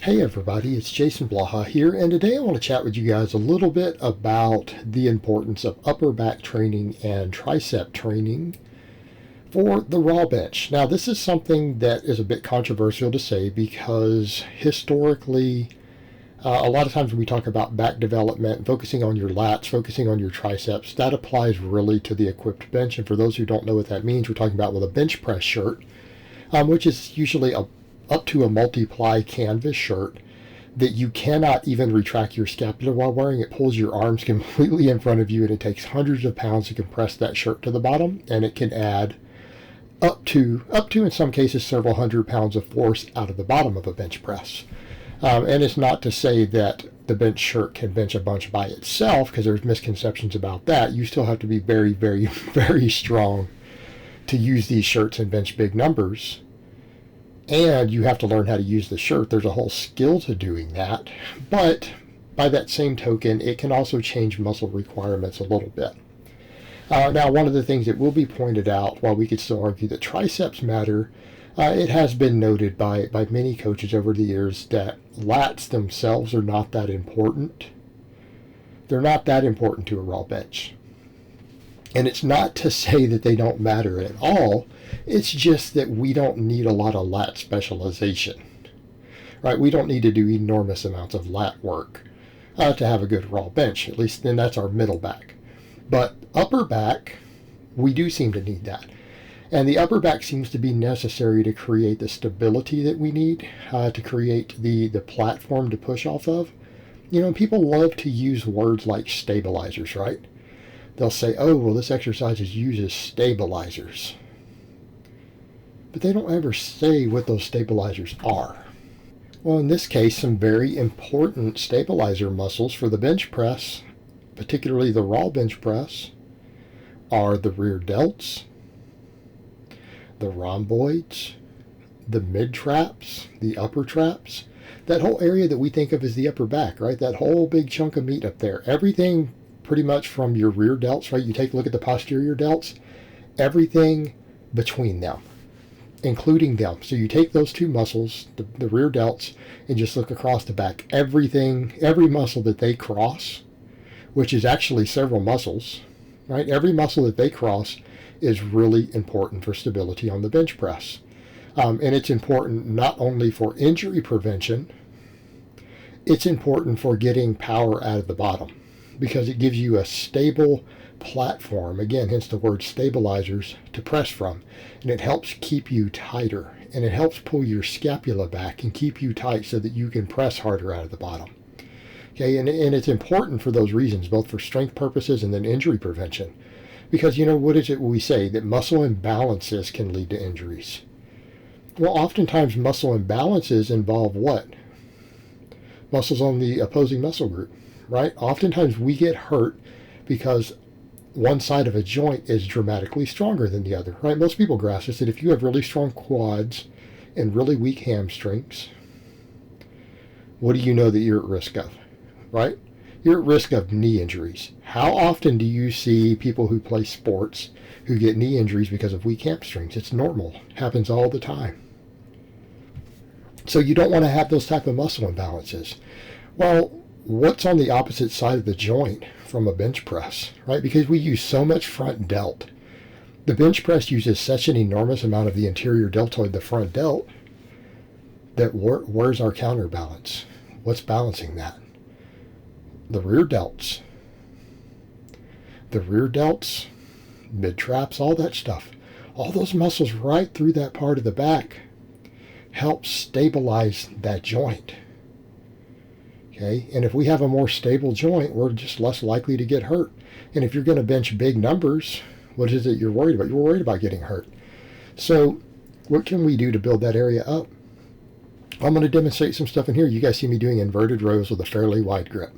Hey everybody, it's Jason Blaha here, and today I want to chat with you guys a little bit about the importance of upper back training and tricep training for the raw bench. Now, this is something that is a bit controversial to say because historically, a lot of times when we talk about back development, focusing on your lats, focusing on your triceps, that applies really to the equipped bench. And for those who don't know what that means, we're talking about with a bench press shirt, which is usually up to a multiply canvas shirt that you cannot even retract your scapula while wearing. It pulls your arms completely in front of you, and it takes hundreds of pounds to compress that shirt to the bottom, and it can add up to in some cases several hundred pounds of force out of the bottom of a bench press. And it's not to say that the bench shirt can bench a bunch by itself, because there's misconceptions about that. You still have to be very, very, very strong to use these shirts and bench big numbers. And you have to learn how to use the shirt. There's a whole skill to doing that. But by that same token, it can also change muscle requirements a little bit. Now, one of the things that will be pointed out, while we could still argue that triceps matter, it has been noted by many coaches over the years that lats themselves are not that important. They're not that important to a raw bench. And it's not to say that they don't matter at all. It's just that we don't need a lot of lat specialization, right? We don't need to do enormous amounts of lat work to have a good raw bench. At least then that's our middle back. But upper back, we do seem to need that. And the upper back seems to be necessary to create the stability that we need, to create the platform to push off of. You know, people love to use words like stabilizers, right? They'll say, oh, well, this exercise uses stabilizers. But they don't ever say what those stabilizers are. Well, in this case, some very important stabilizer muscles for the bench press, particularly the raw bench press, are the rear delts, the rhomboids, the mid traps, the upper traps, that whole area that we think of as the upper back, right? That whole big chunk of meat up there. Everything pretty much from your rear delts, right? You take a look at the posterior delts, everything between them, including them. So you take those two muscles, the rear delts, and just look across the back. Everything, every muscle that they cross, which is actually several muscles, right? Every muscle that they cross is really important for stability on the bench press. And it's important not only for injury prevention, it's important for getting power out of the bottom, because it gives you a stable platform, again, hence the word stabilizers, to press from. And it helps keep you tighter, and it helps pull your scapula back and keep you tight so that you can press harder out of the bottom. Okay, and it's important for those reasons, both for strength purposes and then injury prevention. Because, you know, what is it we say? That muscle imbalances can lead to injuries. Well, oftentimes muscle imbalances involve what? Muscles on the opposing muscle group, right? Oftentimes we get hurt because one side of a joint is dramatically stronger than the other, right? Most people grasp this, that if you have really strong quads and really weak hamstrings, what do you know that you're at risk of, right? You're at risk of knee injuries. How often do you see people who play sports who get knee injuries because of weak hamstrings? It's normal. It happens all the time. So you don't want to have those type of muscle imbalances. Well, what's on the opposite side of the joint from a bench press, right? Because we use so much front delt. The bench press uses such an enormous amount of the anterior deltoid, the front delt, that where's our counterbalance? What's balancing that? The rear delts. The rear delts, mid traps, all that stuff. All those muscles right through that part of the back help stabilize that joint. Okay, and if we have a more stable joint, we're just less likely to get hurt. And if you're going to bench big numbers, what is it you're worried about? You're worried about getting hurt. So what can we do to build that area up? I'm going to demonstrate some stuff in here. You guys see me doing inverted rows with a fairly wide grip.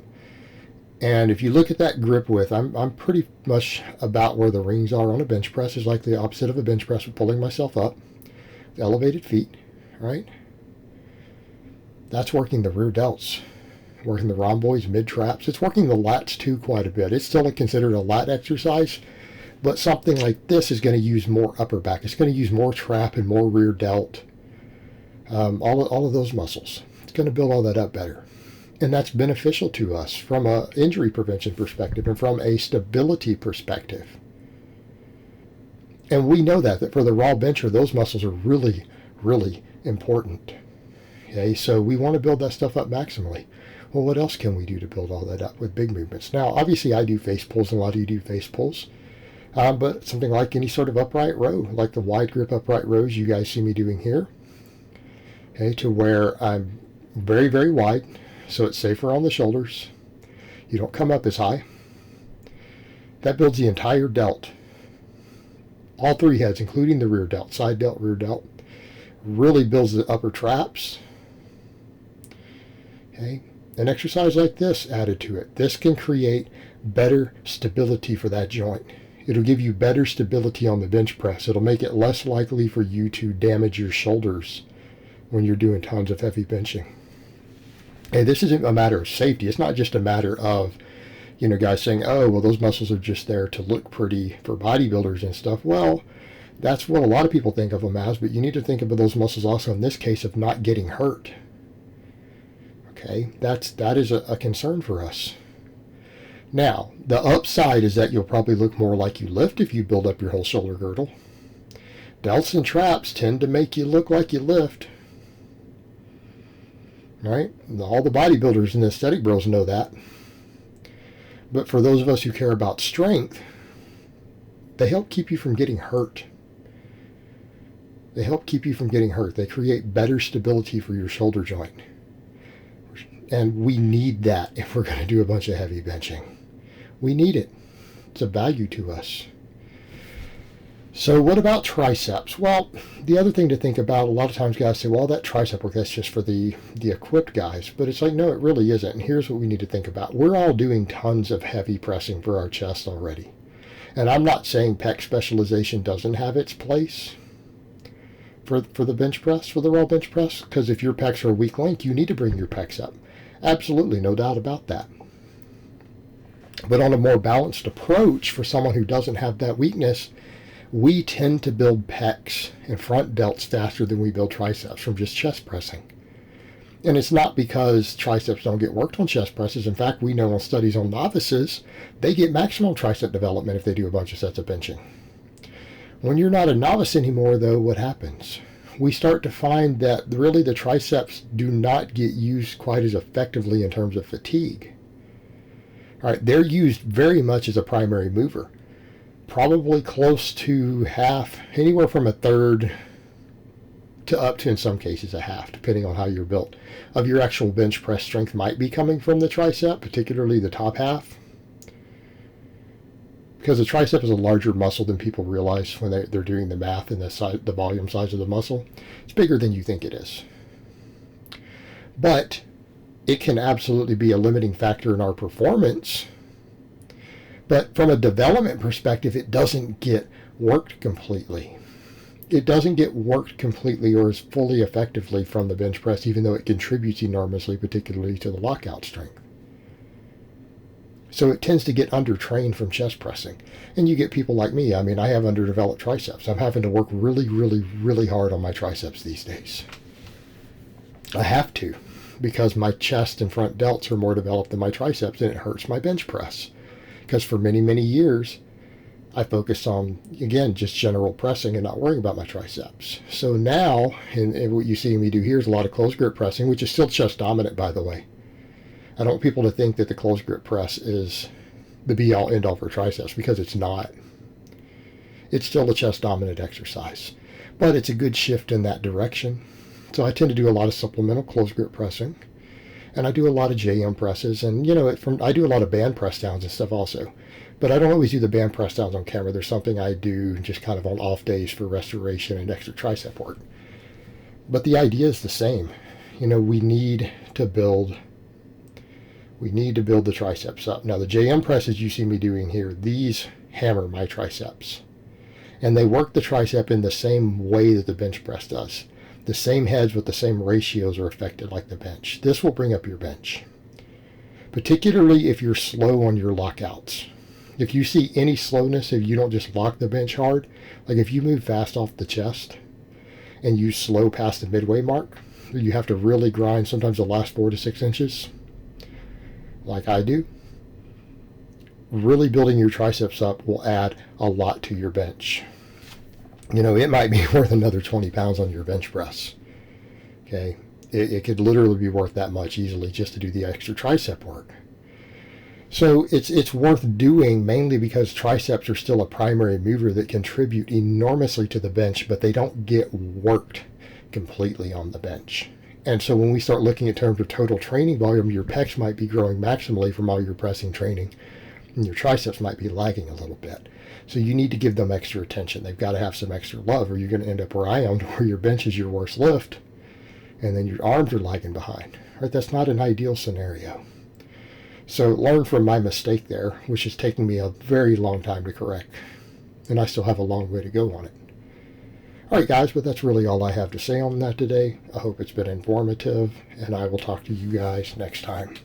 And if you look at that grip width, I'm pretty much about where the rings are on a bench press. Is like the opposite of a bench press with pulling myself up. Elevated feet, right? That's working the rear delts, working the rhomboids, mid traps. It's working the lats too quite a bit. It's still considered a lat exercise, but something like this is going to use more upper back. It's going to use more trap and more rear delt, all of those muscles. That's going to build all that up better. And that's beneficial to us from an injury prevention perspective and from a stability perspective. And we know that for the raw bencher, those muscles are really, really important. Okay, so we want to build that stuff up maximally. Well, what else can we do to build all that up with big movements? Now, obviously, I do face pulls, and a lot of you do face pulls. But something like any sort of upright row, like the wide grip upright rows you guys see me doing here, okay, to where I'm very, very wide, so it's safer on the shoulders. You don't come up as high. That builds the entire delt. All three heads, including the rear delt, side delt, rear delt. Really builds the upper traps. Okay, an exercise like this added to it. This can create better stability for that joint. It'll give you better stability on the bench press. It'll make it less likely for you to damage your shoulders when you're doing tons of heavy benching. And this isn't a matter of safety. It's not just a matter of, guys saying, oh, well, those muscles are just there to look pretty for bodybuilders and stuff. Well, that's what a lot of people think of them as, but you need to think of those muscles also in this case of not getting hurt. Okay, that is a concern for us. Now, the upside is that you'll probably look more like you lift if you build up your whole shoulder girdle. Delts and traps tend to make you look like you lift. Right? All the bodybuilders and the aesthetic bros know that. But for those of us who care about strength, they help keep you from getting hurt. They help keep you from getting hurt. They create better stability for your shoulder joint. And we need that if we're going to do a bunch of heavy benching. We need it. It's a value to us. So what about triceps? Well, the other thing to think about, a lot of times guys say, well, that tricep work, that's just for the equipped guys. But it's like, no, it really isn't. And here's what we need to think about. We're all doing tons of heavy pressing for our chest already. And I'm not saying pec specialization doesn't have its place for the bench press, for the raw bench press, because if your pecs are a weak link, you need to bring your pecs up. Absolutely, no doubt about that. But on a more balanced approach for someone who doesn't have that weakness, we tend to build pecs and front delts faster than we build triceps from just chest pressing. And it's not because triceps don't get worked on chest presses. In fact, we know on studies on novices, they get maximum tricep development if they do a bunch of sets of benching. When you're not a novice anymore, though, what happens? We start to find that really the triceps do not get used quite as effectively in terms of fatigue. All right, they're used very much as a primary mover. Probably close to half, anywhere from a third to up to, in some cases, a half, depending on how you're built, of your actual bench press strength might be coming from the tricep, particularly the top half. Because the tricep is a larger muscle than people realize when they're doing the math and the volume size of the muscle. It's bigger than you think it is. But it can absolutely be a limiting factor in our performance. But from a development perspective, it doesn't get worked completely. It doesn't get worked completely or as fully effectively from the bench press, even though it contributes enormously, particularly to the lockout strength. So it tends to get undertrained from chest pressing. And you get people like me. I mean, I have underdeveloped triceps. I'm having to work really, really, really hard on my triceps these days. I have to, because my chest and front delts are more developed than my triceps, and it hurts my bench press. Because for many, many years, I focused on, again, just general pressing and not worrying about my triceps. So now, and what you see me do here is a lot of closed grip pressing, which is still chest dominant, by the way. I don't want people to think that the closed grip press is the be-all, end-all for triceps, because it's not. It's still a chest dominant exercise. But it's a good shift in that direction. So I tend to do a lot of supplemental closed grip pressing. And I do a lot of JM presses, and I do a lot of band press downs and stuff also. But I don't always do the band press downs on camera. There's something I do just kind of on off days for restoration and extra tricep work. But the idea is the same. We need to build the triceps up. Now the JM presses you see me doing here, these hammer my triceps. And they work the tricep in the same way that the bench press does. The same heads with the same ratios are affected like the bench. This will bring up your bench, particularly if you're slow on your lockouts. If you see any slowness, if you don't just lock the bench hard, like if you move fast off the chest and you slow past the midway mark, you have to really grind sometimes the last 4 to 6 inches, like I do, really building your triceps up will add a lot to your bench. You know, it might be worth another 20 pounds on your bench press. Okay, it could literally be worth that much easily just to do the extra tricep work. So it's worth doing mainly because triceps are still a primary mover that contribute enormously to the bench, but they don't get worked completely on the bench. And so when we start looking at terms of total training volume, your pecs might be growing maximally from all your pressing training, and your triceps might be lagging a little bit. So you need to give them extra attention. They've got to have some extra love, or you're going to end up where I am, where your bench is your worst lift, and then your arms are lagging behind. Right? That's not an ideal scenario. So learn from my mistake there, which is taking me a very long time to correct. And I still have a long way to go on it. All right, guys, but that's really all I have to say on that today. I hope it's been informative, and I will talk to you guys next time.